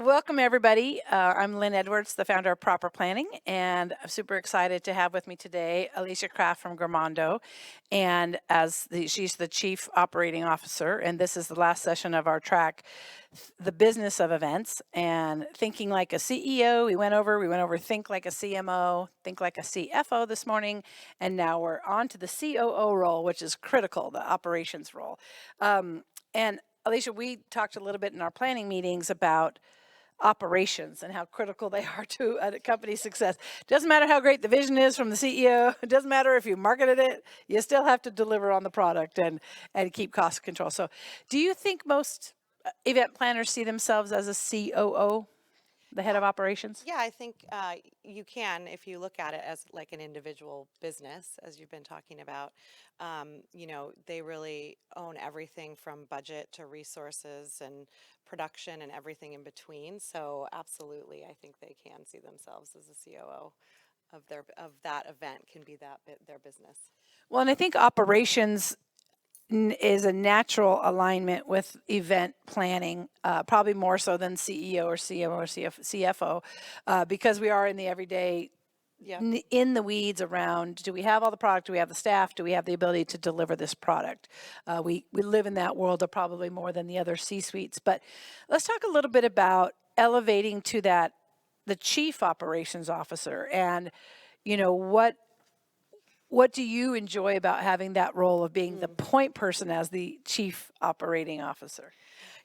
Welcome, everybody. I'm Lynn Edwards, the founder of Proper Planning, and I'm super excited to have with me today Alicia Kraft from Gormondo. And she's the Chief Operating Officer, and this is the last session of our track, The Business of Events and Thinking Like a CEO. We went over Think Like a CMO, Think Like a CFO this morning, and now we're on to the COO role, which is critical, the operations role. And Alicia, we talked a little bit in our planning meetings about operations and how critical they are to a company's success. Doesn't matter how great the vision is from the CEO. It doesn't matter if you marketed it. You still have to deliver on the product and keep cost control. So, do you think most event planners see themselves as a COO, the head of operations? Yeah, I think you can if you look at it as like an individual business, as you've been talking about. They really own everything from budget to resources and production and everything in between. So absolutely, I think they can see themselves as a COO of that event can be their business. Well, and I think operations is a natural alignment with event planning, probably more so than CEO or CMO or CFO, because we are in the everyday, Yeah, in the weeds around, do we have all the product? Do we have the staff? Do we have the ability to deliver this product? We live in that world of probably more than the other C-suites. But let's talk a little bit about elevating to that, the chief operations officer, and what do you enjoy about having that role of being the point person as the chief operating officer?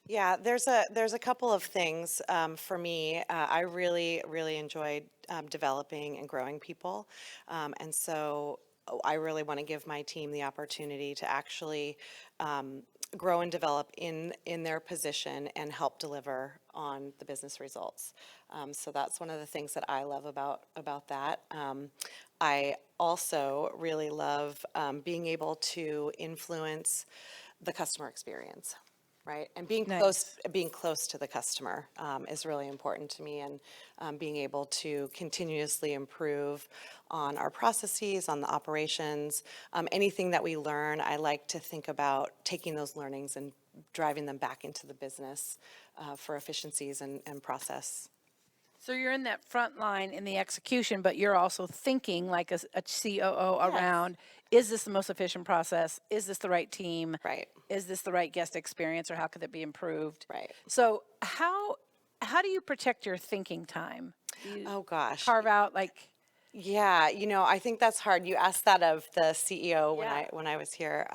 yeah. There's a couple of things for me. I really enjoyed developing and growing people, and so I really want to give my team the opportunity to actually grow and develop in their position and help deliver on the business results. So that's one of the things that I love about that. I also really love being able to influence the customer experience, right? And Nice. being close to the customer is really important to me, and being able to continuously improve on our processes, on the operations, anything that we learn. I like to think about taking those learnings and driving them back into the business for efficiencies and process. So you're in that front line in the execution, but you're also thinking like a COO Yes. around, is this the most efficient process? Is this the right team? Right, Is this the right guest experience, or how could it be improved? right. So how do you protect your thinking time? Do you Oh gosh. carve out like, Yeah, I think that's hard. You asked that of the CEO when yeah, I was here.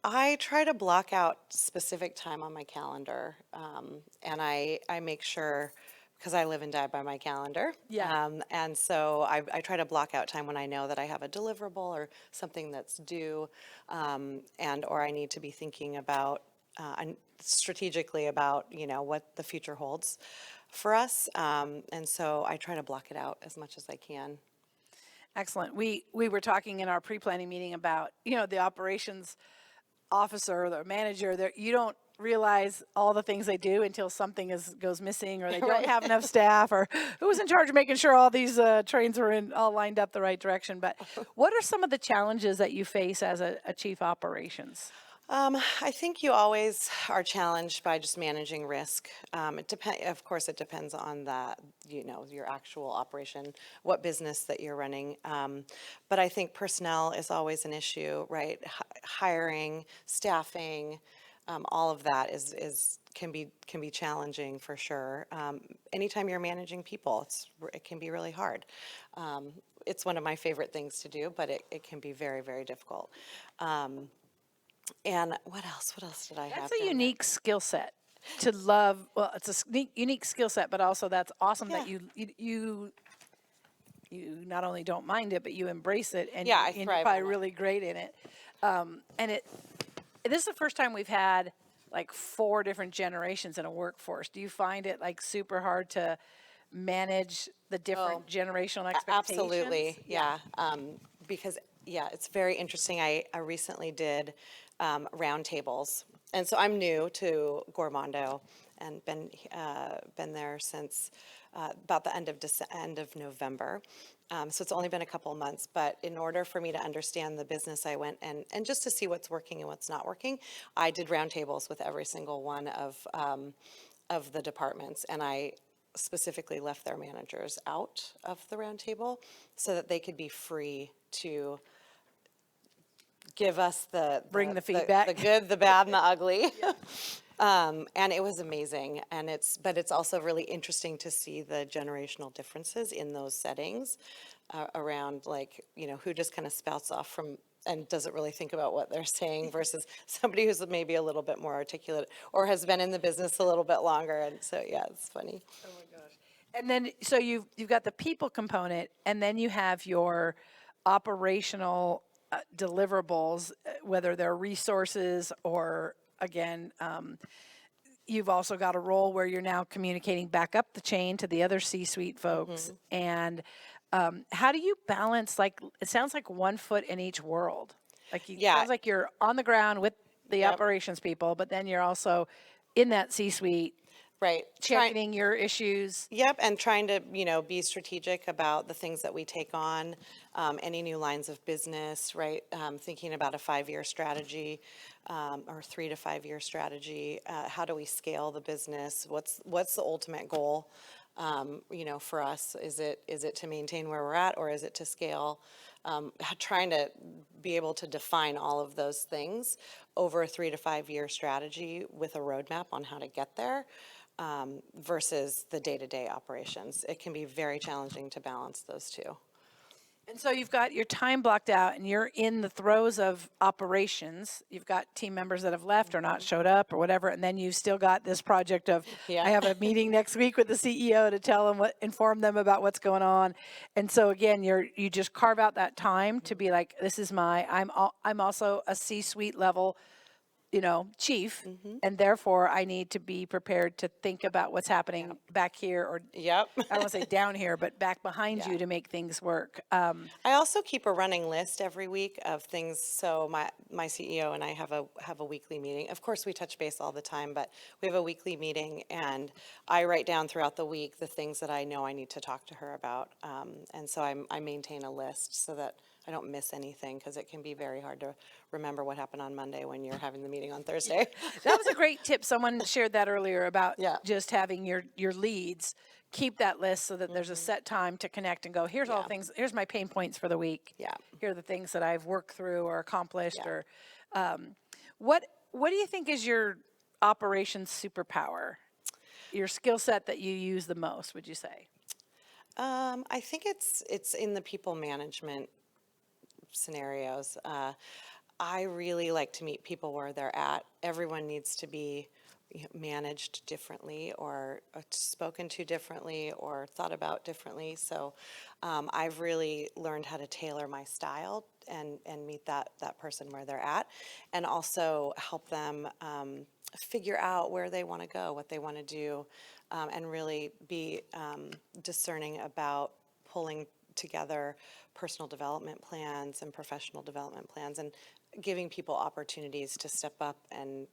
I try to block out specific time on my calendar, and I make sure, because I live and die by my calendar. yeah. And so I try to block out time when I know that I have a deliverable or something that's due, and or I need to be thinking about strategically about what the future holds for us. And so I try to block it out as much as I can. Excellent. We were talking in our pre-planning meeting about, the operations officer or the manager, there you don't realize all the things they do until something goes missing, or they don't Right. have enough staff, or who's in charge of making sure all these trains are in all lined up the right direction. But what are some of the challenges that you face as a chief operations? I think you always are challenged by just managing risk. Of course, it depends on your actual operation, what business that you're running. But I think personnel is always an issue, right? Hiring, staffing, all of that can be challenging for sure. Anytime you're managing people, it can be really hard. It's one of my favorite things to do, but it can be very, very difficult. And what else? What else did I That's have a down there? unique skill set to love. Well, it's a unique skill set, but also that's awesome that Yeah. you not only don't mind it, but you embrace it, and Yeah, I and you're thrive probably on it. really great in it. And this is the first time we've had like four different generations in a workforce. Do you find it like super hard to manage the Oh, different generational expectations? absolutely. Yeah. Yeah. Because, yeah, it's very interesting. I recently did roundtables. And so I'm new to Gormondo and been there since about the end of November. So it's only been a couple of months, but in order for me to understand the business, I went and just to see what's working and what's not working, I did roundtables with every single one of the departments, and I specifically left their managers out of the roundtable so that they could be free to give us Bring the the feedback. good, the bad, and the ugly. And it was amazing. But it's also really interesting to see the generational differences in those settings around, like, who just kind of spouts off from and doesn't really think about what they're saying versus somebody who's maybe a little bit more articulate or has been in the business a little bit longer. And so, yeah, it's funny. Oh my gosh. And then, so you've got the people component, and then you have your operational deliverables, whether they're resources or, again, you've also got a role where you're now communicating back up the chain to the other C-suite folks. And how do you balance, like, it sounds like one foot in each world. Like, it Yeah. sounds like you're on the ground with the Yep. operations people, but then you're also in that C-suite Right. championing your issues. Yep, and trying to, be strategic about the things that we take on, any new lines of business, right? Thinking about a 5-year strategy, or 3 to 5 year strategy. How do we scale the business? What's the ultimate goal? For us, is it to maintain where we're at, or is it to scale? Trying to be able to define all of those things over a 3 to 5 year strategy with a roadmap on how to get there, versus the day-to-day operations. It can be very challenging to balance those two. And so you've got your time blocked out and you're in the throes of operations. You've got team members that have left or not showed up or whatever. And then you've still got this project of, Yeah. I have a meeting next week with the CEO to tell them inform them about what's going on. And so again, you just carve out that time to be like, this is I'm also a C-suite level, chief, and therefore I need to be prepared to think about what's happening back here, or Yep. I don't want to say down here, but back behind Yeah. you to make things work. I also keep a running list every week of things. So my CEO and I have a weekly meeting. Of course, we touch base all the time, but we have a weekly meeting, and I write down throughout the week the things that I know I need to talk to her about. And so I maintain a list so that I don't miss anything, because it can be very hard to remember what happened on Monday when you're having the meeting on Thursday. That was a great tip. Someone shared that earlier about Yeah. just having your leads keep that list so that there's a set time to connect and go, here's all Yeah. the things, here's my pain points for the week. Yeah. Here are the things that I've worked through or accomplished. Yeah. Or what do you think is your operations superpower? Your skill set that you use the most, would you say? I think it's in the people management scenarios. I really like to meet people where they're at. Everyone needs to be managed differently, or spoken to differently, or thought about differently. So I've really learned how to tailor my style and meet that person where they're at, and also help them figure out where they want to go, what they want to do, and really be discerning about pulling together personal development plans and professional development plans, and giving people opportunities to step up and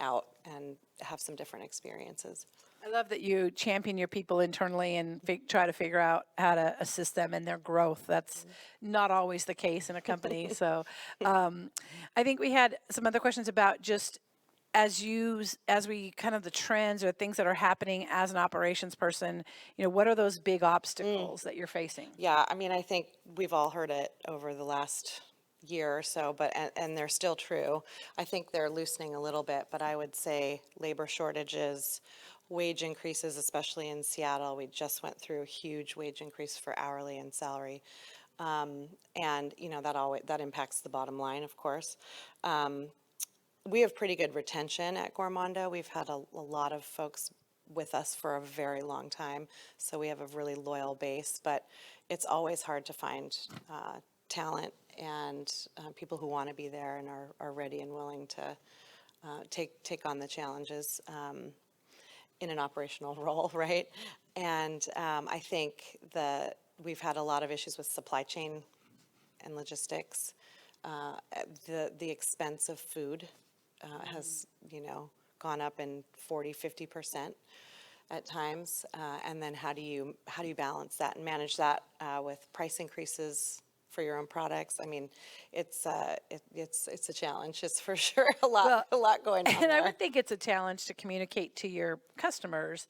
out and have some different experiences. I love that you champion your people internally and try to figure out how to assist them in their growth. That's not always the case in a company. So I think we had some other questions about just as we kind of the trends or things that are happening as an operations person, what are those big obstacles that you're facing? Yeah, I mean, I think we've all heard it over the last year or so, but and they're still true. I think they're loosening a little bit, but I would say labor shortages, wage increases, especially in Seattle. We just went through a huge wage increase for hourly and salary. And that impacts the bottom line, of course. We have pretty good retention at Gormondo. We've had a lot of folks with us for a very long time, so we have a really loyal base, but it's always hard to find talent and people who want to be there and are ready and willing to take on the challenges in an operational role, right? And I think that we've had a lot of issues with supply chain and logistics. Uh, the expense of food has gone up in 40-50% at times, and then how do you balance that and manage that with price increases for your own products. I mean, it's a challenge. It's for sure Well, a lot going on and I there. would think it's a challenge to communicate to your customers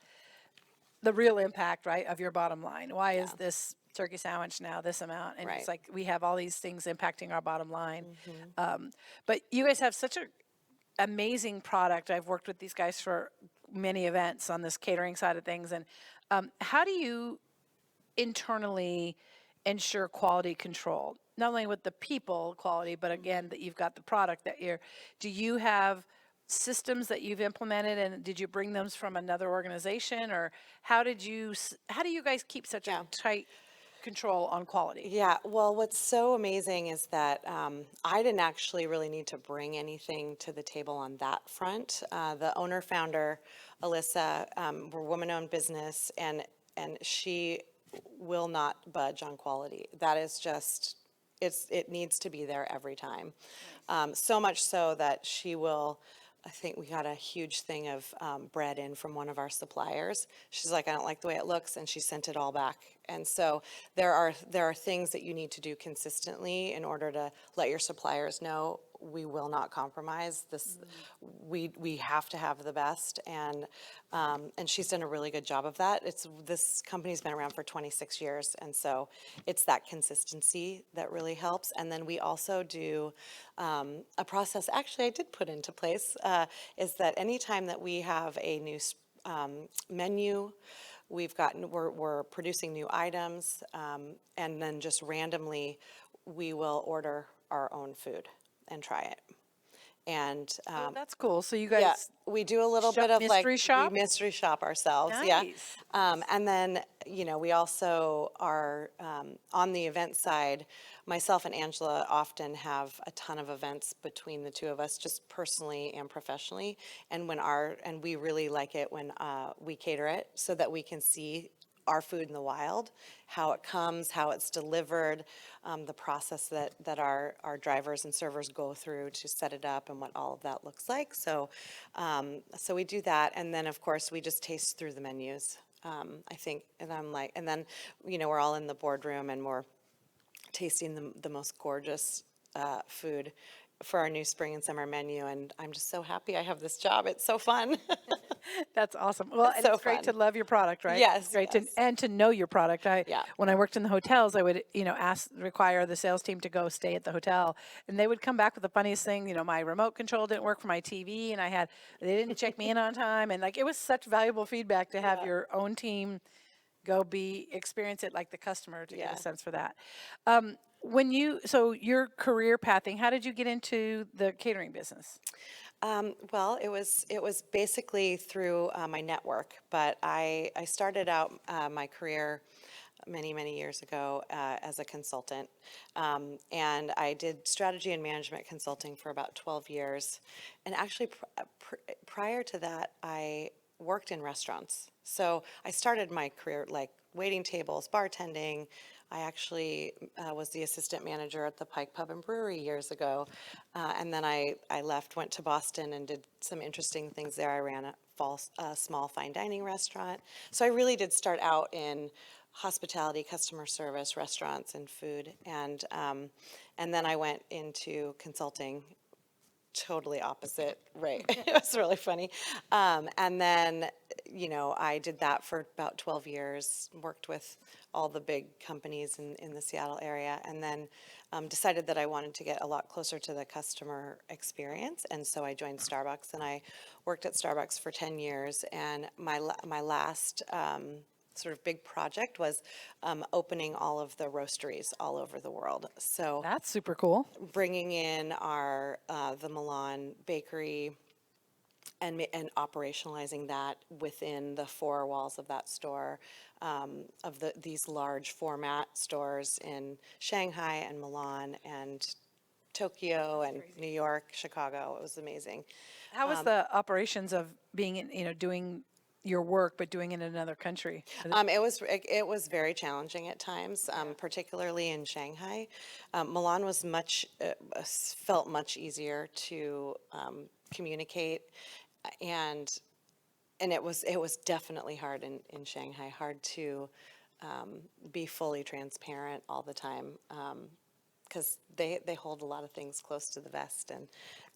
the real impact, right, of your bottom line. Why is Yeah, this turkey sandwich now this amount? And it's right. like we have all these things impacting our bottom line. Hmm. But you guys have such a amazing product. I've worked with these guys for many events on this catering side of things. And how do you internally ensure quality control? Not only with the people quality, but again, that you've got the product that you're, do you have systems that you've implemented and did you bring those from another organization or how do you guys keep such a Yeah. tight control on quality? Yeah, well, what's so amazing is that I didn't actually really need to bring anything to the table on that front. The owner founder, Alyssa, we're woman-owned business, and she will not budge on quality. That is just it needs to be there every time. So much so that she will. I think we got a huge thing of bread in from one of our suppliers. She's like, I don't like the way it looks, and she sent it all back. And so there are things that you need to do consistently in order to let your suppliers know we will not compromise this. We have to have the best, and she's done a really good job of that. This company's been around for 26 years, and so it's that consistency that really helps. And then we also do a process. Actually, I did put into place is that anytime that we have a new menu. We're producing new items, and then just randomly, we will order our own food and try it. And Oh, that's cool. So you yeah, guys we do a little bit of like, mystery we shop? mystery shop ourselves, yeah. Nice. And then, we also are, on the event side, myself and Angela often have a ton of events between the two of us, just personally and professionally. And we really like it when, we cater it so that we can see our food in the wild, how it comes, how it's delivered, the process that our drivers and servers go through to set it up and what all of that looks like. So we do that. And then, of course, we just taste through the menus. I think, and I'm like, and then, we're all in the boardroom and we're tasting the most gorgeous food for our new spring and summer menu. And I'm just so happy I have this job. It's so fun. That's awesome. Well, It's and so it's great to fun. love your product, right? It's Yes, great to yes. and to know your product. Yeah. When I worked in the hotels, I would, require the sales team to go stay at the hotel, and they would come back with the funniest thing. My remote control didn't work for my TV, and they didn't check me in on time, and like it was such valuable feedback to have Yeah. your own team go experience it like the customer to get a Yeah. sense for that. So your career pathing, how did you get into the catering business? Well, it was basically through my network, but I started out my career many years ago as a consultant, and I did strategy and management consulting for about 12 years, and actually prior to that I worked in restaurants. So I started my career like waiting tables, bartending. I actually was the assistant manager at the Pike Pub and Brewery years ago. And then I left, went to Boston and did some interesting things there. I ran a small fine dining restaurant. So I really did start out in hospitality, customer service, restaurants, and food. And then I went into consulting, totally opposite, right? It was really funny. And then, I did that for about 12 years, worked with all the big companies in the Seattle area, and then decided that I wanted to get a lot closer to the customer experience. And so I joined Starbucks, and I worked at Starbucks for 10 years. And my last sort of big project was opening all of the roasteries all over the world. So That's super cool. bringing in our the Milan bakery and operationalizing that within the four walls of that store, of these large format stores in Shanghai and Milan and Tokyo and New York, Chicago. It was amazing. How was the operations of being in, doing your work, but doing it in another country? It was very challenging at times, particularly in Shanghai. Milan was felt much easier to communicate, and it was definitely hard in Shanghai, hard to be fully transparent all the time. because they hold a lot of things close to the vest,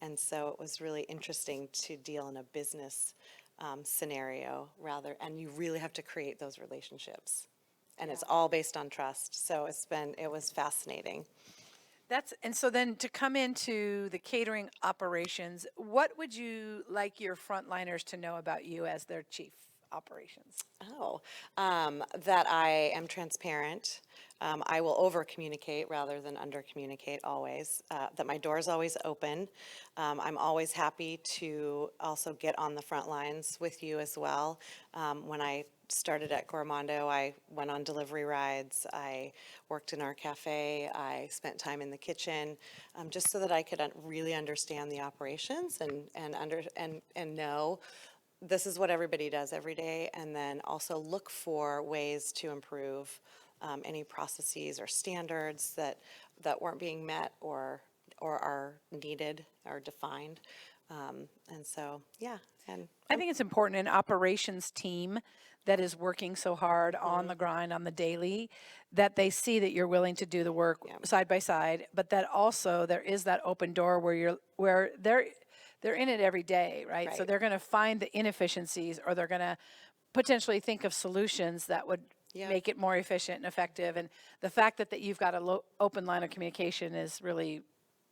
and so it was really interesting to deal in a business scenario rather, and you really have to create those relationships. And it's all based on trust. So it was fascinating. And so then to come into the catering operations, what would you like your frontliners to know about you as their chief operations? Oh, that I am transparent. I will over communicate rather than under communicate always. That my door is always open. I'm always happy to also get on the front lines with you as well. When I started at Gourmando, I went on delivery rides. I worked in our cafe. I spent time in the kitchen, just so that I could really understand the operations and know this is what everybody does every day, and then also look for ways to improve any processes or standards that weren't being met or are needed or defined. And so, yeah, and I think it's important an operations team that is working so hard on the grind on the daily that they see that you're willing to do the work side by side, but that also there is that open door where they're in it every day, right? So Right. they're going to find the inefficiencies or they're going to potentially think of solutions that would Yeah. make it more efficient and effective. And the fact that you've got a open line of communication is really,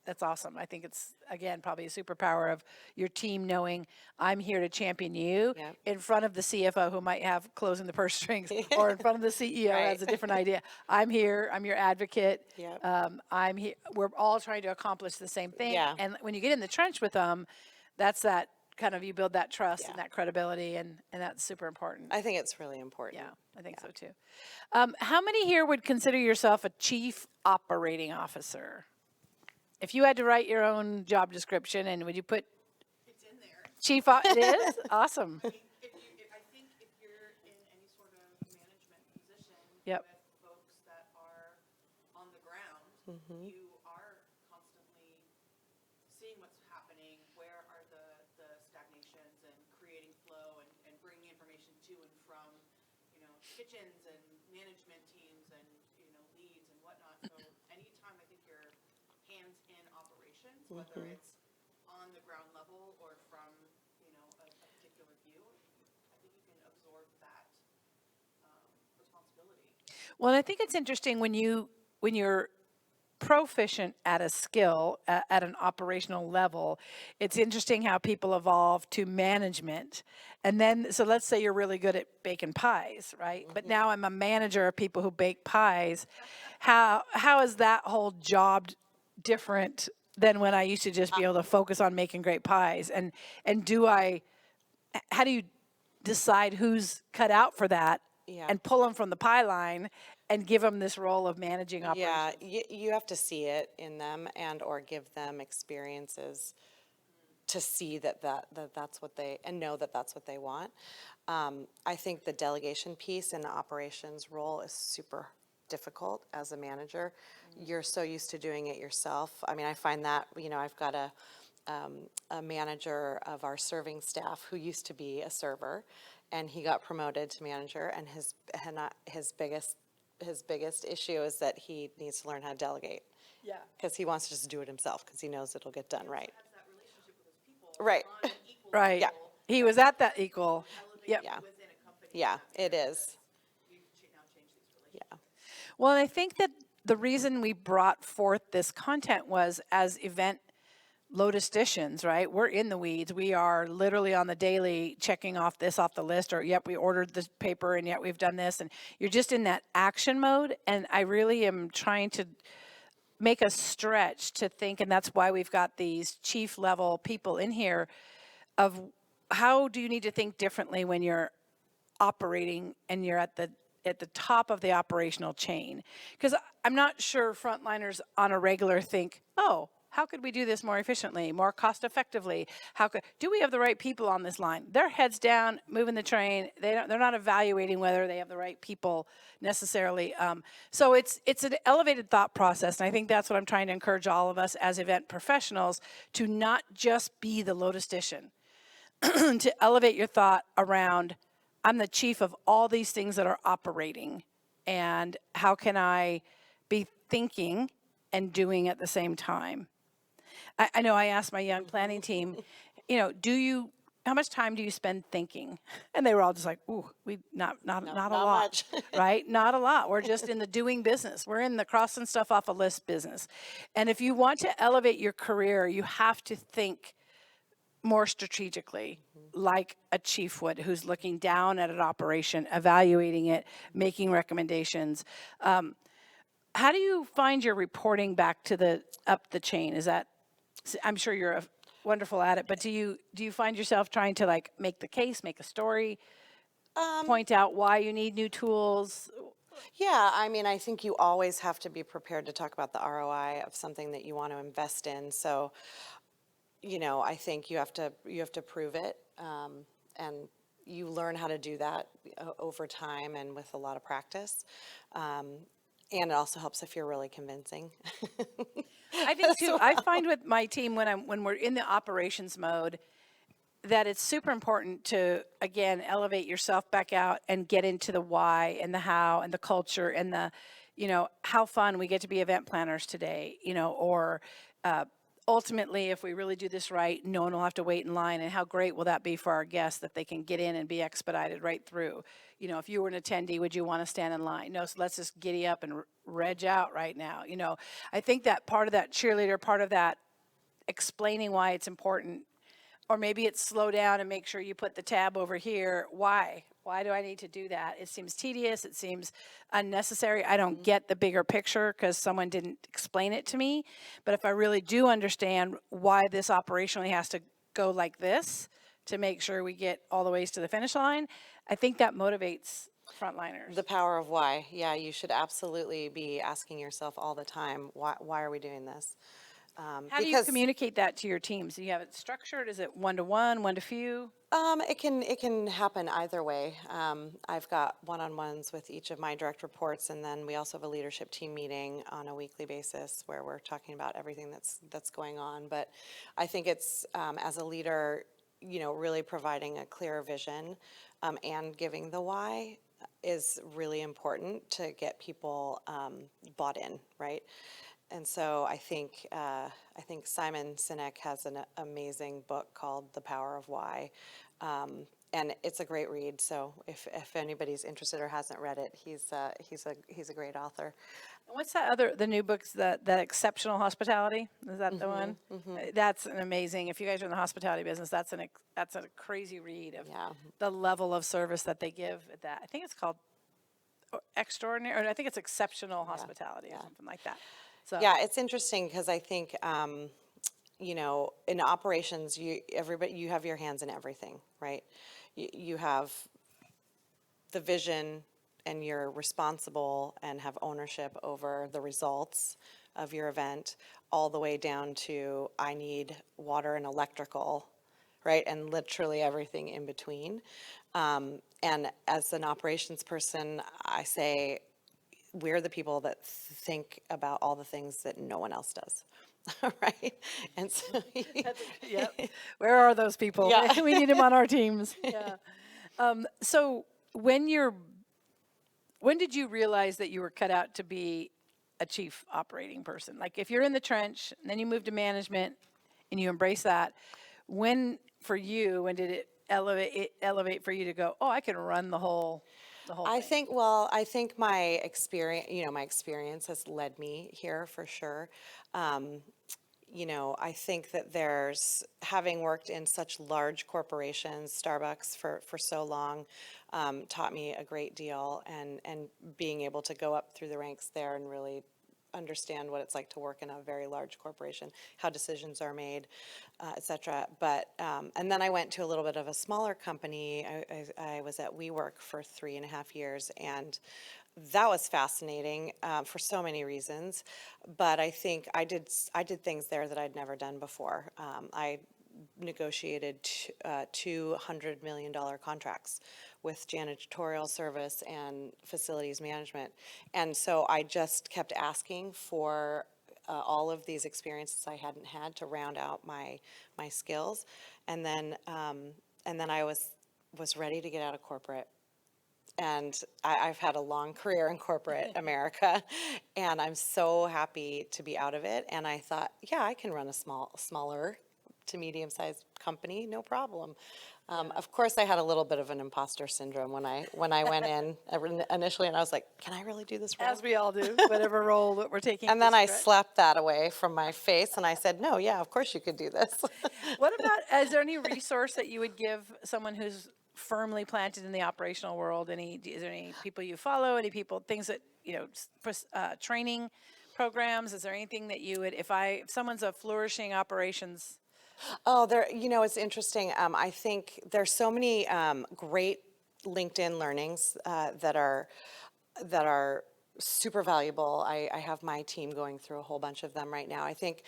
that's awesome. I think it's, again, probably a superpower of your team knowing I'm here to champion you Yep. in front of the CFO who might have closing the purse strings or in front of the CEO who Right. has a different idea. I'm here, I'm your advocate. Yep. I'm here, we're all trying to accomplish the same thing. Yeah. And when you get in the trench with them, that's that kind of, you build that trust and Yeah. that credibility, and that's super important. I think it's really important. Yeah, I think so too. How many here would consider yourself a chief operating officer? If you had to write your own job description, and would you put It's in there. it is? Awesome. I think if you're in any sort of management position Yep. with folks that are on the ground, you are constantly seeing what's happening, where are the stagnations, and creating flow and bringing information to and from, kitchens and management teams and, leads and whatnot. So anytime I think you're hands-in operations, whether it's on the ground level or from, a particular view, I think you can absorb that responsibility. Well, I think it's interesting when you're proficient at a skill at an operational level, it's interesting how people evolve to management. And then, so let's say you're really good at baking pies, right? But now I'm a manager of people who bake pies. How is that whole job different than when I used to just be able to focus on making great pies? And how do you decide who's cut out for that Yeah. and pull them from the pie line and give them this role of managing Yeah, operations? you have to see it in them and or give them experiences to see that's what they, and know that that's what they want. I think the delegation piece in the operations role is super difficult as a manager. You're so used to doing it yourself. I mean, I find that, I've got a manager of our serving staff who used to be a server, and he got promoted to manager, and his biggest issue is that he needs to learn how to delegate. Yeah. Because he wants to just do it himself, because he knows it'll get done right. Has that relationship with his people Right. on an equal Right. Yeah. level, He was at that equal. elevated Yep. Yeah. within a company. Yeah, and it is. we've now changed these relationships. Yeah. Well, and I think that the reason we brought forth this content was as event logisticians, right? We're in the weeds. We are literally on the daily checking off this off the list, or yep, we ordered this paper and yet we've done this. And you're just in that action mode. And I really am trying to make a stretch to think, and that's why we've got these chief level people in here, of how do you need to think differently when you're operating and you're at the top of the operational chain? Because I'm not sure frontliners on a regular think, oh, how could we do this more efficiently, more cost effectively? Do we have the right people on this line? They're heads down, moving the train. They're not evaluating whether they have the right people necessarily. So it's an elevated thought process, and I think that's what I'm trying to encourage all of us as event professionals to not just be the logistician, to elevate your thought around, I'm the chief of all these things that are operating, and how can I be thinking and doing at the same time. I know I asked my young planning team, how much time do you spend thinking? And they were all just like, ooh, not a not lot, much. right? Not a lot. We're just in the doing business. We're in the crossing stuff off a list business. And if you want to elevate your career, you have to think more strategically, like a chief would, who's looking down at an operation, evaluating it, making recommendations. How do you find your reporting back to the up the chain? I'm sure you're wonderful at it, but do you find yourself trying to like make the case, make a story, point out why you need new tools? Yeah, I mean, I think you always have to be prepared to talk about the ROI of something that you want to invest in. So, I think you have to prove it, and you learn how to do that over time and with a lot of practice. And it also helps if you're really convincing. I think as too. I find with my team when we're in the operations mode that it's super important to again elevate yourself back out and get into the why and the how and the culture and the how fun we get to be event planners today, or ultimately if we really do this right, no one will have to wait in line, and how great will that be for our guests that they can get in and be expedited right through. If you were an attendee, would you want to stand in line? No, so let's just giddy up and reg out right now. I think that part of that cheerleader, part of that explaining why it's important, or maybe it's slow down and make sure you put the tab over here. Why? Why do I need to do that? It seems tedious. It seems unnecessary. I don't get the bigger picture because someone didn't explain it to me. But if I really do understand why this operationally has to go like this to make sure we get all the ways to the finish line, I think that motivates frontliners. The power of why. Yeah, you should absolutely be asking yourself all the time, why are we doing this? How do you communicate that to your teams? Do you have it structured? Is it one-to-one, one-to-few? It can happen either way. I've got one-on-ones with each of my direct reports, and then we also have a leadership team meeting on a weekly basis where we're talking about everything that's going on. But I think it's as a leader, really providing a clear vision and giving the why is really important to get people bought in, right? And so I think Simon Sinek has an amazing book called The Power of Why, and it's a great read. So if anybody's interested or hasn't read it, he's a great author. What's the new books, that Exceptional Hospitality? Is that the one? That's an amazing, if you guys are in the hospitality business, that's a crazy read of Yeah. the level of service that they give at that. I think it's called Extraordinary, or I think it's Exceptional Hospitality or something like that. So, Yeah, it's interesting because I think in operations, you have your hands in everything, right? You have the vision, and you're responsible and have ownership over the results of your event, all the way down to I need water and electrical, right? And literally everything in between. And as an operations person, I say we're the people that think about all the things that no one else does. Right? And so, yep. Where are those people? Yeah. We need them on our teams. Yeah. So when did you realize that you were cut out to be a chief operating person? Like if you're in the trench and then you move to management and you embrace that, when did it elevate for you to go, oh, I can run the whole thing? I think my experience has led me here for sure. I think that having worked in such large corporations, Starbucks for so long, taught me a great deal, and being able to go up through the ranks there and really understand what it's like to work in a very large corporation, how decisions are made, et cetera. But, and then I went to a little bit of a smaller company. I was at WeWork for 3.5 years, and that was fascinating for so many reasons. But I think I did things there that I'd never done before. I negotiated $200 million contracts with janitorial service and facilities management. And so I just kept asking for all of these experiences I hadn't had to round out my skills. And then I was ready to get out of corporate. and I've had a long career in corporate America, and I'm so happy to be out of it. And I thought, yeah, I can run a smaller to medium-sized company, no problem. Of course, I had a little bit of an imposter syndrome when I went in initially, and I was like, can I really do this role? As we all do, whatever role that we're taking. And then I stretch. slapped that away from my face, and I said, no, yeah, of course you could do this. What about, is there any resource that you would give someone who's firmly planted in the operational world? Is there any people you follow, any people, things that, training programs? Is there anything that you would, if someone's a flourishing operations? Oh, it's interesting. I think there's so many great LinkedIn learnings that are super valuable. I have my team going through a whole bunch of them right now. I think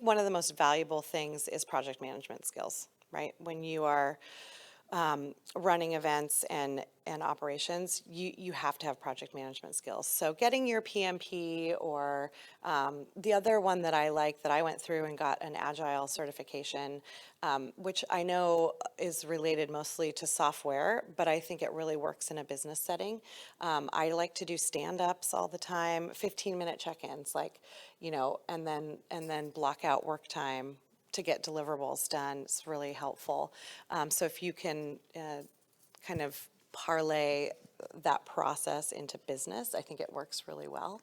one of the most valuable things is project management skills, right? When you are running events and operations, you have to have project management skills. So getting your PMP, or the other one that I like that I went through and got an Agile certification, which I know is related mostly to software, but I think it really works in a business setting. I like to do stand-ups all the time, 15-minute check-ins, and then block out work time to get deliverables done. It's really helpful. So if you can kind of parlay that process into business, I think it works really well.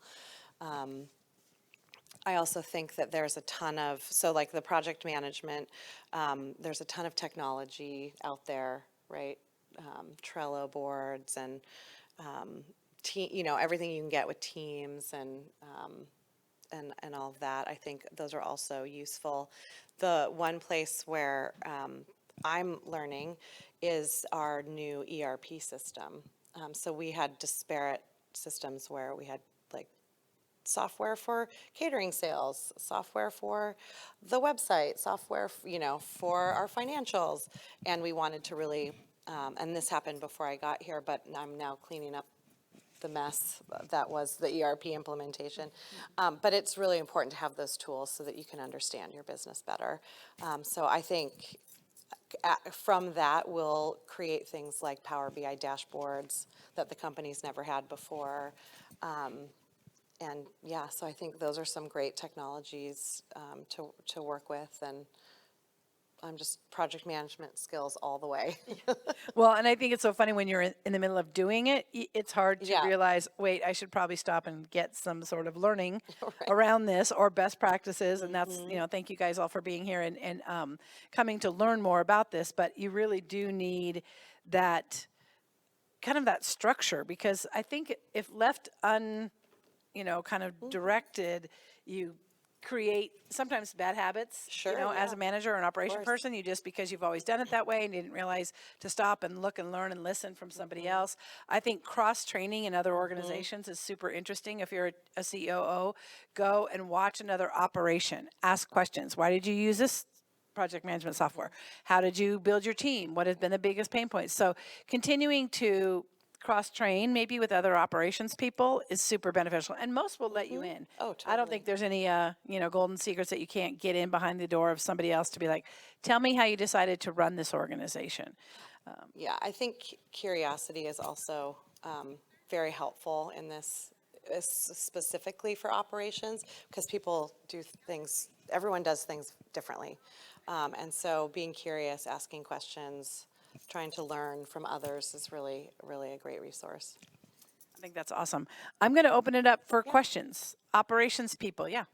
I also think that there's a ton of, so like the project management, there's a ton of technology out there, right? Trello boards and everything you can get with Teams and all of that. I think those are also useful. The one place where I'm learning is our new ERP system. So we had disparate systems where we had like software for catering sales, software for the website, software, for our financials. And we wanted to really, and this happened before I got here, but I'm now cleaning up the mess that was the ERP implementation. But it's really important to have those tools so that you can understand your business better. So I think from that, we'll create things like Power BI dashboards that the company's never had before. And yeah, so I think those are some great technologies to work with, and I'm just project management skills all the way. Well, and I think it's so funny when you're in the middle of doing it, it's hard to Yeah. realize, wait, I should probably stop and get some sort of learning Right. around this or best practices. And that's, thank you guys all for being here and coming to learn more about this. But you really do need that kind of that structure, because I think if left kind of directed, you create sometimes bad habits, Sure, as yeah. a manager or an operation course. person, just because you've always done it that way and you didn't realize to stop and look and learn and listen from somebody else. I think cross-training in other organizations is super interesting. If you're a COO, go and watch another operation, ask questions. Why did you use this project management software? How did you build your team? What has been the biggest pain points? So continuing to cross-train maybe with other operations people is super beneficial, and most will let you in. Oh, I don't totally. think there's any golden secrets that you can't get in behind the door of somebody else to be like, tell me how you decided to run this organization. Yeah, I think curiosity is also very helpful in this, specifically for operations, because people do things, everyone does things differently. And so being curious, asking questions, trying to learn from others is really, really a great resource. I think that's awesome. I'm going to open it up for questions. Operations people, yeah.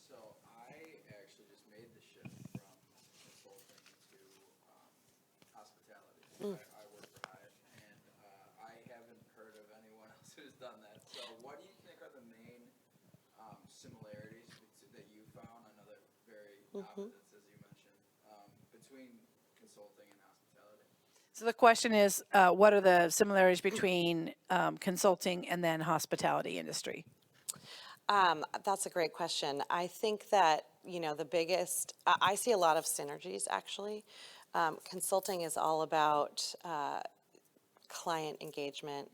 So I actually just made the shift from consulting to hospitality. I work for Hyatt, and I haven't heard of anyone else who's done that. So what do you think are the main similarities that you found? I know they're very opposites, as you mentioned, between consulting and hospitality. So the question is, what are the similarities between consulting and then hospitality industry? That's a great question. I think that, the biggest, I see a lot of synergies, actually. Consulting is all about client engagement,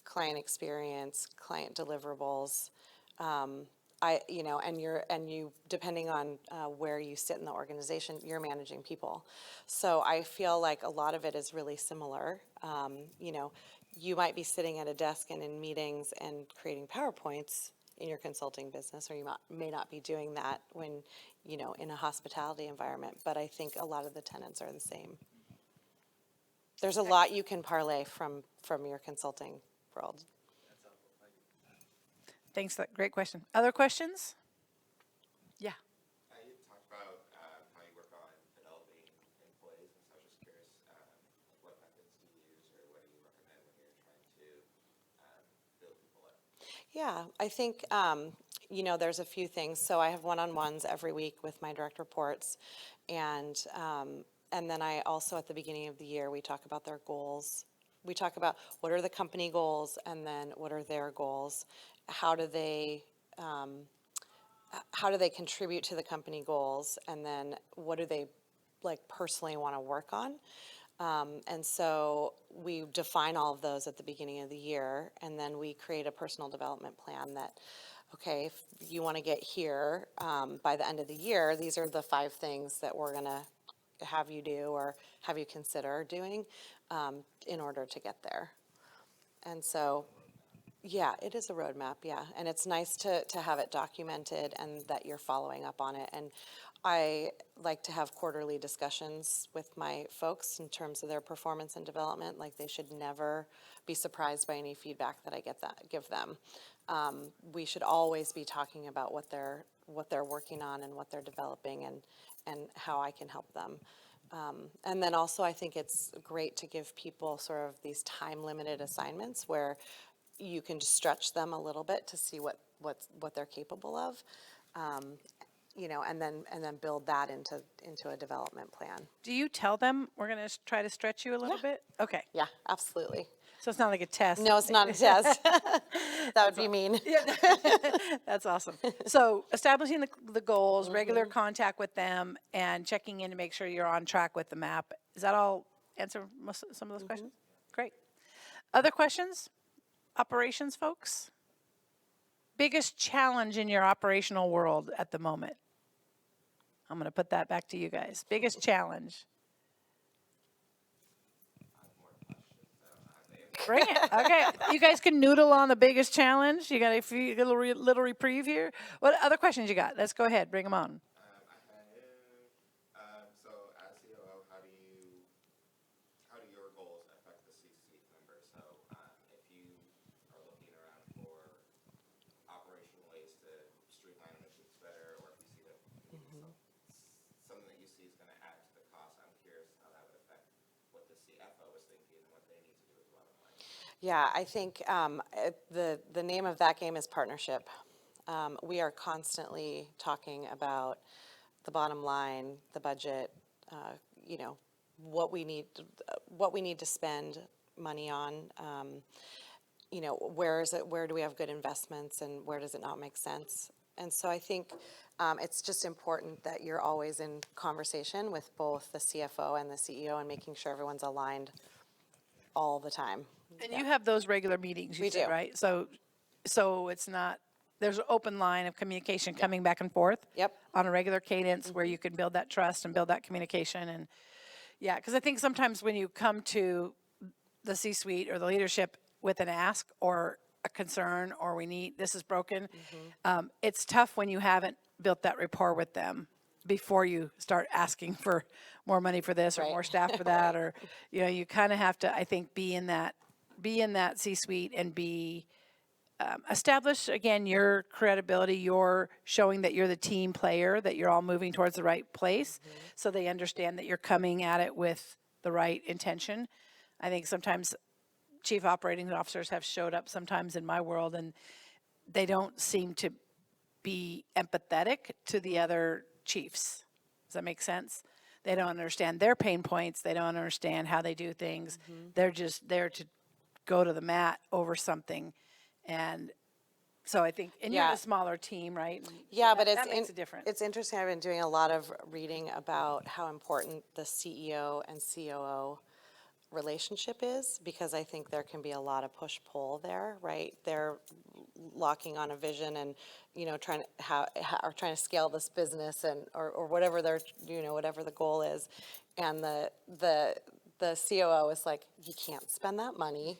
client experience, client deliverables. and you, depending on where you sit in the organization, you're managing people. So I feel like a lot of it is really similar. You might be sitting at a desk and in meetings and creating PowerPoints in your consulting business, or you may not be doing that when, in a hospitality environment, but I think a lot of the tenets are the same. There's a lot you can parlay from your consulting world. Thanks, great question. Other questions? Yeah. You talked about how you work on developing employees, and so I was just curious, like what methods do you use, or what do you recommend when you're trying to build people up? Yeah, I think, there's a few things. So I have one-on-ones every week with my direct reports. And then I also, at the beginning of the year, we talk about their goals. We talk about what are the company goals, and then what are their goals? How do they contribute to the company goals? And then what do they personally want to work on? And so we define all of those at the beginning of the year, and then we create a personal development plan that, okay, if you want to get here by the end of the year, these are the 5 things that we're going to have you do or have you consider doing in order to get there. And so, yeah, it is a roadmap, yeah. And it's nice to have it documented and that you're following up on it. And I like to have quarterly discussions with my folks in terms of their performance and development. Like, they should never be surprised by any feedback that I give them. We should always be talking about what they're working on and what they're developing and how I can help them. And then also, I think it's great to give people sort of these time-limited assignments where you can stretch them a little bit to see what they're capable of, and then build that into a development plan. Do you tell them we're going to try to stretch you a little Yeah. bit? Okay. Yeah, absolutely. So it's not like a test. No, it's not a test. That would be mean. That's awesome. So establishing the goals, regular contact with them, and checking in to make sure you're on track with the map. Does that all answer some of those questions? Great. Other questions? Operations folks? Biggest challenge in your operational world at the moment? I'm going to put that back to you guys. Biggest challenge? Bring it. Okay. You guys can noodle on the biggest challenge. You got a few little reprieve here. What other questions you got? Let's go ahead. Bring them on. So as COO, how do your goals affect the C-suite members? So if you are looking around for operational ways to streamline initiatives better, or if you see that something that you see is going to add to the cost, I'm curious how that would affect what the CFO is thinking and what they need to do as well. Yeah, I think the name of that game is partnership. We are constantly talking about the bottom line, the budget, what we need to spend money on. Where do we have good investments, and where does it not make sense? And so I think it's just important that you're always in conversation with both the CFO and the CEO and making sure everyone's aligned all the time. And you have those regular meetings, you We said, do. right? So it's not, there's an open line of communication coming back and forth. Yep. On a regular cadence where you can build that trust and build that communication. And yeah, because I think sometimes when you come to the C-suite or the leadership with an ask or a concern, or this is broken, it's tough when you haven't built that rapport with them before you start asking for more money for this or Right. more staff for that, or, you kind of have to, I think, be in that C-suite and establish, again, your credibility, you're showing that you're the team player, that you're all moving towards the right place, so they understand that you're coming at it with the right intention. I think sometimes chief operating officers have showed up sometimes in my world, and they don't seem to be empathetic to the other chiefs. Does that make sense? They don't understand their pain points. They don't understand how they do things. They're just there to go to the mat over something. And so I think, and you're Yeah. a smaller team, right? And so Yeah, but that makes a difference. it's interesting. I've been doing a lot of reading about how important the CEO and COO relationship is, because I think there can be a lot of push-pull there, right? They're locking on a vision and, trying to, or trying to scale this business and, or whatever their, whatever the goal is. And the COO is like, you can't spend that money.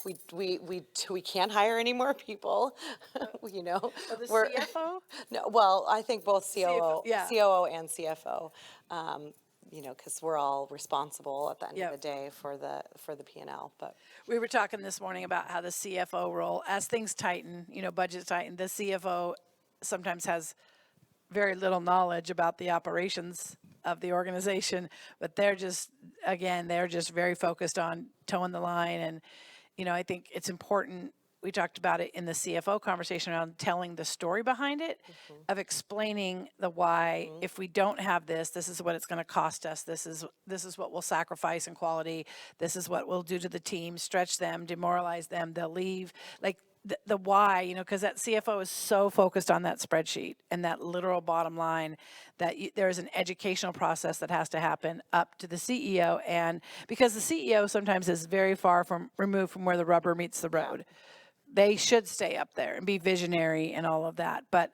We can't hire any more people, Oh, the We're, CFO? no, well, I think both CFO, yeah. COO and CFO, because we're all responsible at the end of Yep. the day for the P&L, but. We were talking this morning about how the CFO role, as things tighten, budgets tighten, the CFO sometimes has very little knowledge about the operations of the organization, but they're just very focused on towing the line. And, I think it's important. We talked about it in the CFO conversation around telling the story behind it, of explaining the why. If we don't have this, this is what it's going to cost us. This is what we'll sacrifice in quality. This is what we'll do to the team, stretch them, demoralize them. They'll leave. Like the why, because that CFO is so focused on that spreadsheet and that literal bottom line that there's an educational process that has to happen up to the CEO. And because the CEO sometimes is very far removed from where the rubber meets the road. They should stay up there and be visionary and all of that. But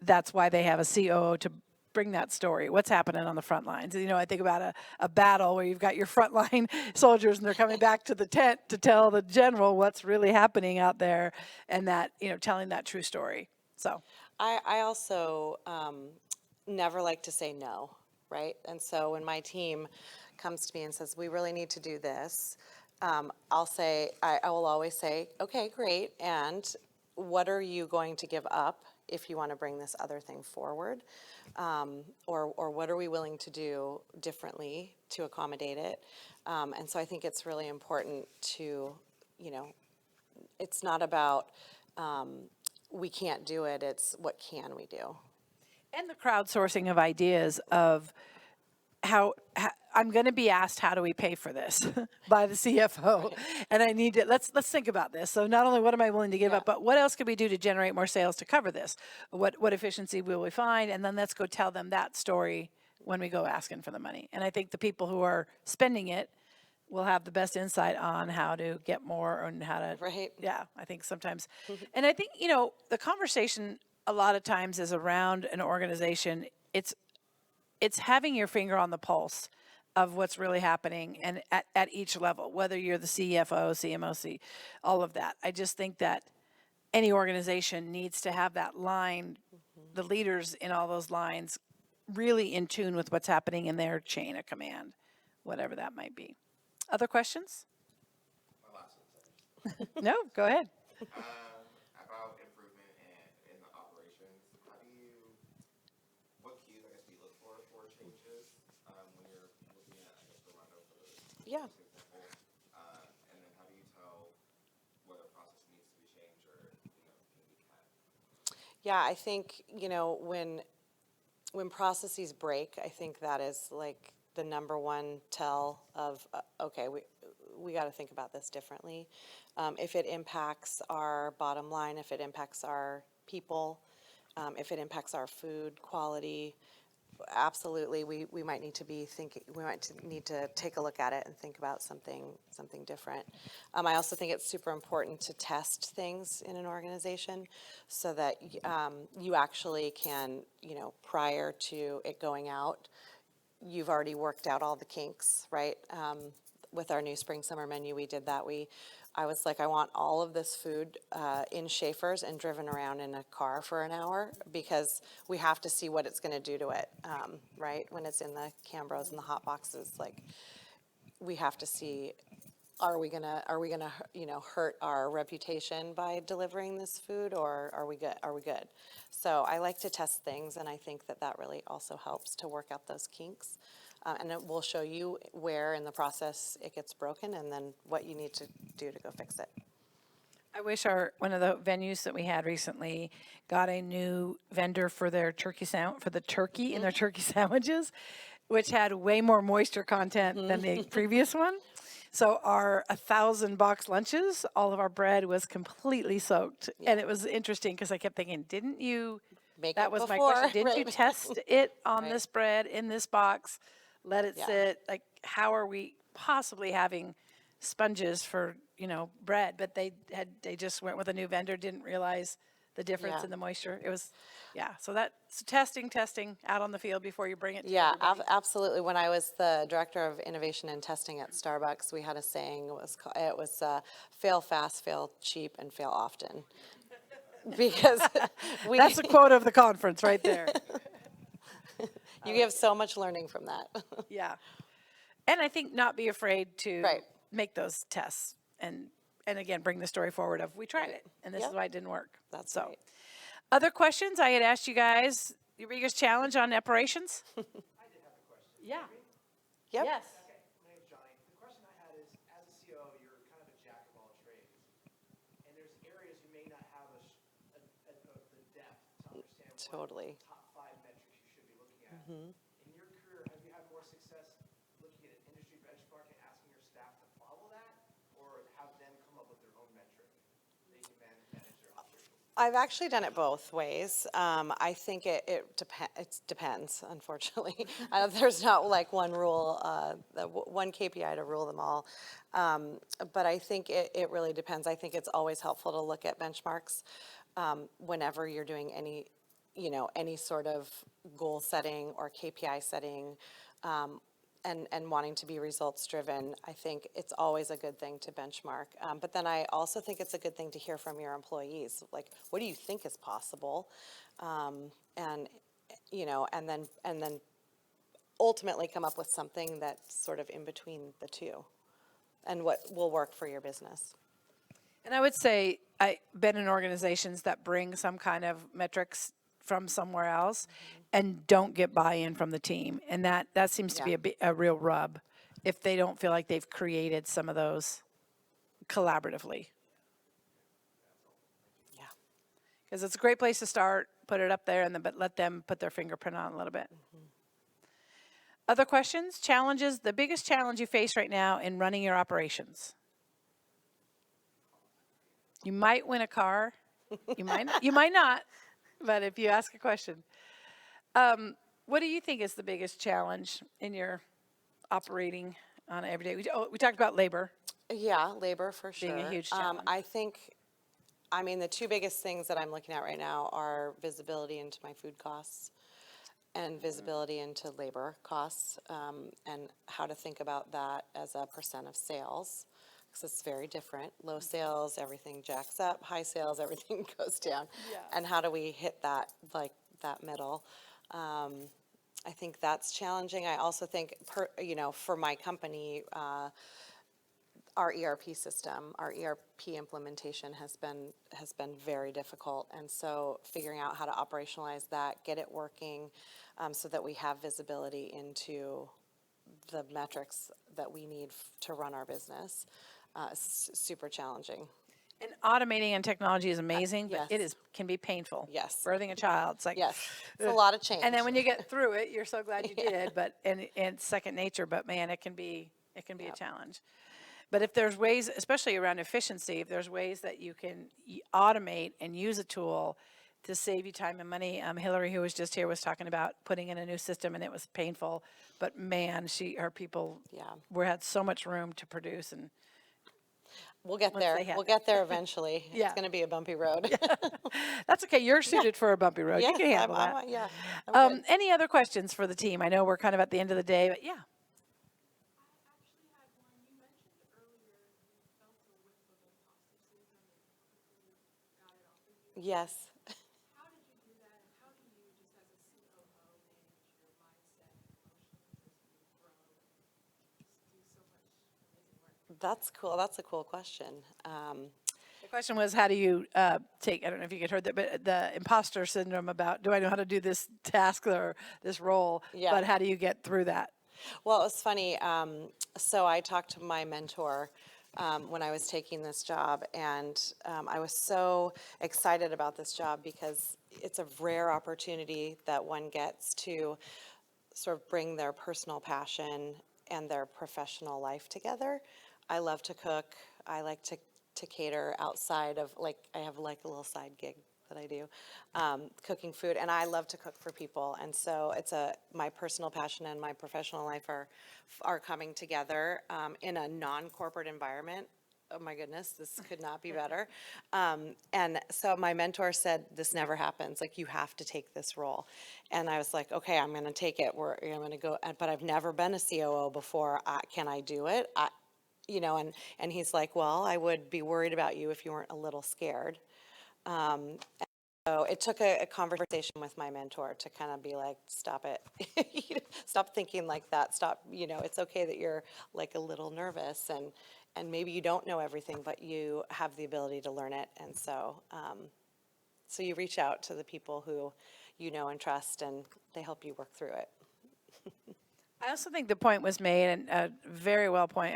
that's why they have a COO to bring that story. What's happening on the front lines? I think about a battle where you've got your frontline soldiers and they're coming back to the tent to tell the general what's really happening out there, and that, telling that true story. So I also never like to say no, right? And so when my team comes to me and says, we really need to do this, I will always say, okay, great. And what are you going to give up if you want to bring this other thing forward? Or what are we willing to do differently to accommodate it? And so I think it's really important to, it's not about we can't do it, it's what can we do? and the crowdsourcing of ideas of how I'm going to be asked, how do we pay for this by the CFO? And I need to, let's think about this. So not only what am I willing to give up, but what else could we do to generate more sales to cover this? What efficiency will we find? And then let's go tell them that story when we go asking for the money. And I think the people who are spending it will have the best insight on how to get more and how to, Right. yeah, I think sometimes, and I think, the conversation a lot of times is around an organization. It's having your finger on the pulse of what's really happening and at each level, whether you're the CFO, CMO, all of that. I just think that any organization needs to have that line, the leaders in all those lines, really in tune with what's happening in their chain of command, whatever that might be. Other questions? My last one, sorry. No, go ahead. About improvement in the operations, what cues, I guess, do you look for changes when you're looking at, I guess, Rolando for Yeah. example? And then how do you tell whether a process needs to be changed or, can be cut? Yeah, I think, when processes break, I think that is like the number one tell of, okay, we got to think about this differently. If it impacts our bottom line, if it impacts our people, if it impacts our food quality, absolutely, we might need to be thinking, we might need to take a look at it and think about something different. I also think it's super important to test things in an organization so that you actually can, prior to it going out, you've already worked out all the kinks, right? With our new spring summer menu, we did that. I was like, I want all of this food in Schaefer's and driven around in a car for an hour because we have to see what it's going to do to it, right? When it's in the Cambros and the hot boxes, like we have to see, are we gonna hurt our reputation by delivering this food, or are we good? So I like to test things, and I think that really also helps to work out those kinks. And it will show you where in the process it gets broken and then what you need to do to go fix it. I wish one of the venues that we had recently got a new vendor for their turkey in their turkey sandwiches, which had way more moisture content than the previous one. So our 1,000 box lunches, all of our bread was completely soaked. And it was interesting because I kept thinking, didn't you, Make that it was my before, question, didn't you right. test it on Right. this bread, in this box, let it Yeah. sit? Like, how are we possibly having sponges for, bread, but they just went with a new vendor, didn't realize the difference Yeah. in the moisture. It was, yeah. So testing out on the field before you bring it to Yeah, everybody. absolutely. When I was the director of innovation and testing at Starbucks, we had a saying, it was fail fast, fail cheap, and fail often. Because That's the quote of the conference right there. you get so much learning from that. Yeah. And I think not be afraid to Right. make those tests and again bring the story forward of we tried it and this is Yep. why it didn't work. That's So right. other questions I had asked you guys your biggest challenge on operations? Yeah. Yep. Yes. My name's Johnny. The question I had is, as a COO, you're kind of a jack of all trades, and there's areas you may not have the depth to understand Totally. what top 5 metrics you should be looking at. In your career, have you had more success looking at an industry benchmark and asking your staff to follow that, or have them come up with their own metric they can manage their operations? I've actually done it both ways. I think it depends, unfortunately. There's not like one rule, one KPI to rule them all. But I think it really depends. I think it's always helpful to look at benchmarks whenever you're doing any sort of goal setting or KPI setting. And wanting to be results driven, I think it's always a good thing to benchmark. But then I also think it's a good thing to hear from your employees. Like, what do you think is possible? And then ultimately come up with something that's sort of in between the two, and what will work for your business. And I would say I've been in organizations that bring some kind of metrics from somewhere else and don't get buy-in from the team. And that seems to be Yeah. a real rub if they don't feel like they've created some of those collaboratively. Yeah. Because it's a great place to start, put it up there, and then, but let them put their fingerprint on it a little bit. Other questions, challenges, the biggest challenge you face right now in running your operations? You might win a car. You might not, but if you ask a question. What do you think is the biggest challenge in your operating on every day? We talked about labor. Yeah, labor for sure. Being a huge challenge. I mean, the two biggest things that I'm looking at right now are visibility into my food costs and visibility into labor costs, and how to think about that as a percent of sales, because it's very different. Low sales, everything jacks up. High sales, everything goes down. Yeah. And how do we hit that, like, that middle? I think that's challenging. I also think, for my company, our ERP system, our ERP implementation has been very difficult. And so figuring out how to operationalize that, get it working, so that we have visibility into the metrics that we need to run our business, is super challenging. And automating and technology is amazing, but it yes. can be painful. Yes. Birthing a child, it's like. Yes, it's a lot of change. And then when you get through it, you're so glad you did, but, and it's second nature, but man, it can be a challenge. But if there's ways, especially around efficiency, if there's ways that you can automate and use a tool to save you time and money. Hillary, who was just here, was talking about putting in a new system and it was painful, but man, her people had so much room to produce and. We'll get once there. they had We'll it. get there eventually. Yeah. It's going to be a bumpy road. That's okay, you're suited for a bumpy road, you Yes, can handle that. I'm good. Any other questions for the team? I know we're kind of at the end of the day, but yeah. I actually had one. You mentioned earlier you felt a whiff of imposter syndrome and quickly got it off of you. Yes. How did you do that, and how do you, just as a COO, manage your mindset and emotions as you grow and just do so much amazing work? That's cool. That's a cool question. The question was, how do you take, I don't know if you heard that, but the imposter syndrome about, do I know how to do this task or this role? Yeah. But how do you get through that? Well, it was funny. So I talked to my mentor when I was taking this job, and I was so excited about this job because it's a rare opportunity that one gets to sort of bring their personal passion and their professional life together. I love to cook. I like to cater outside of, like, I have like a little side gig that I do, cooking food, and I love to cook for people. And so it's my personal passion and my professional life are coming together in a non-corporate environment oh my goodness, this could not be better. And so my mentor said, this never happens. Like, you have to take this role. And I was like, okay, I'm going to take it. I'm going to go. But I've never been a COO before. Can I do it? And he's like, well, I would be worried about you if you weren't a little scared. So it took a conversation with my mentor to kind of be like, stop it. Stop thinking like that. Stop, it's okay that you're like a little nervous and maybe you don't know everything, but you have the ability to learn it. And so you reach out to the people who you know and trust, and they help you work through it. I also think the point was made, and a very well point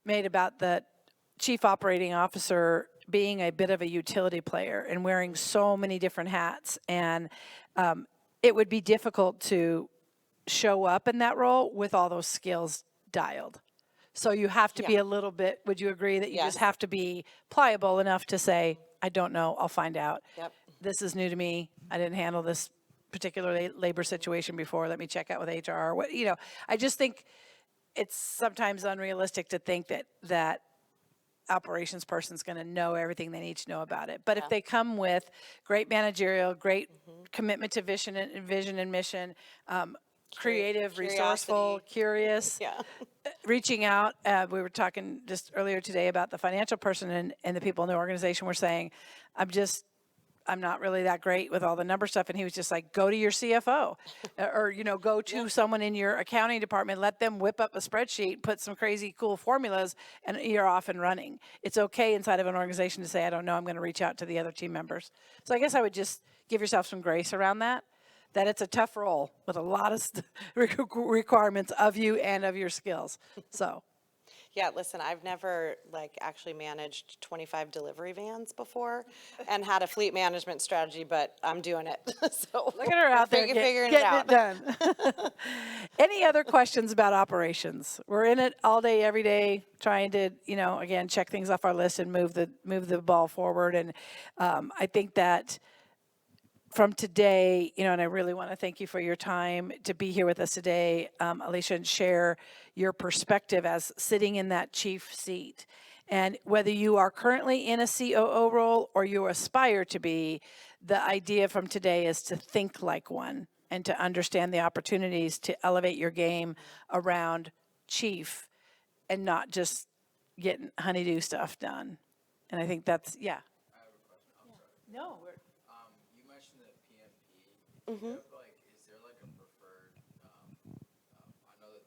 made about the chief operating officer being a bit of a utility player and wearing so many different hats. And it would be difficult to show up in that role with all those skills dialed. So you have to be Yeah. a little bit, would you agree that you just Yes. have to be pliable enough to say, I don't know, I'll find out. Yep. This is new to me. I didn't handle this particular labor situation before. Let me check out with HR. I just think it's sometimes unrealistic to think that operations person's going to know everything they need to know about it. But if Yeah. they come with great managerial, great commitment to vision and mission, creative, resourceful, Curiosity. curious, Yeah. reaching out. We were talking just earlier today about the financial person, and the people in the organization were saying, I'm not really that great with all the number stuff. And he was just like, go to your CFO or, go to someone in your accounting department, let them whip up a spreadsheet, put some crazy cool formulas, and you're off and running. It's okay inside of an organization to say, I don't know, I'm going to reach out to the other team members. So I guess I would just give yourself some grace around that it's a tough role with a lot of requirements of you and of your skills. So. Yeah, listen, I've never actually managed 25 delivery vans before and had a fleet management strategy, but I'm doing it. So Look at her out there figuring getting out. it done. Any other questions about operations? We're in it all day, every day, trying to, again, check things off our list and move the ball forward. And I think that from today, and I really want to thank you for your time to be here with us today, Alicia, and share your perspective as sitting in that chief seat. And whether you are currently in a COO role or you aspire to be, the idea from today is to think like one and to understand the opportunities to elevate your game around chief and not just getting honeydew stuff done. And I think that's, yeah. I have a question, I'm sorry. No, You mentioned the PMP. Do you have is there like a preferred, I know that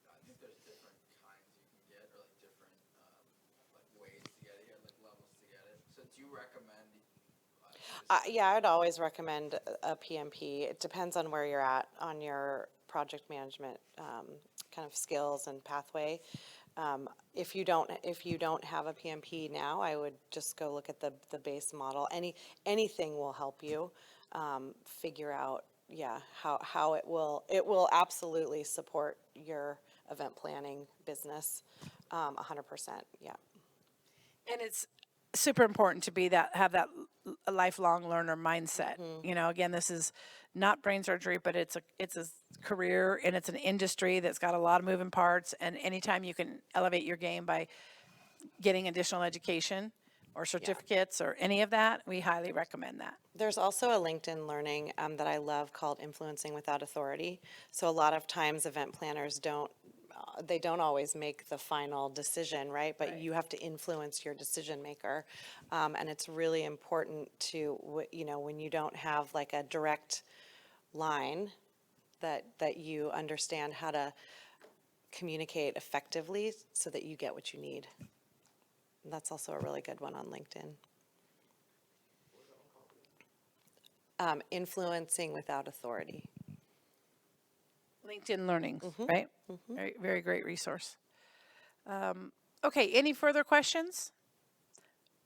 I think there's different kinds you can get or like different, ways to get it, like levels to get it. So do you recommend? Yeah, I'd always recommend a PMP. It depends on where you're at on your project management kind of skills and pathway. If you don't have a PMP now, I would just go look at the base model. Anything will help you figure out, how it will absolutely support your event planning business, 100%. Yeah. And it's super important to have that lifelong learner mindset. Again, this is not brain surgery, but it's a career and it's an industry that's got a lot of moving parts. And anytime you can elevate your game by getting additional education or certificates or any of that, we highly recommend that. There's also a LinkedIn learning that I love called Influencing Without Authority. So a lot of times event planners don't always make the final decision, right? But Right. you have to influence your decision maker. And it's really important to, when you don't have like a direct line, that you understand how to communicate effectively so that you get what you need. And that's also a really good one on LinkedIn. Influencing Without Authority. LinkedIn Learning, right? Very, very great resource. Okay, any further questions?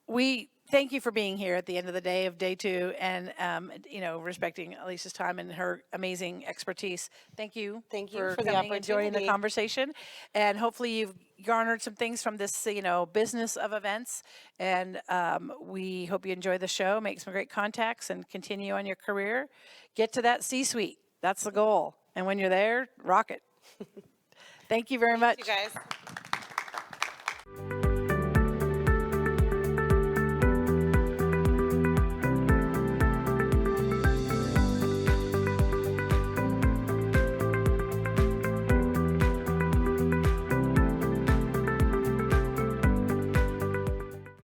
We thank you for being here at the end of the day of day 2 and, respecting Alicia's time and her amazing expertise. Thank you. Thank you for the coming and joining the opportunity. conversation. And hopefully you've garnered some things from this, business of events. And we hope you enjoy the show, make some great contacts and continue on your career. Get to that C-suite. That's the goal. And when you're there, rock it. Thank you very much. You guys.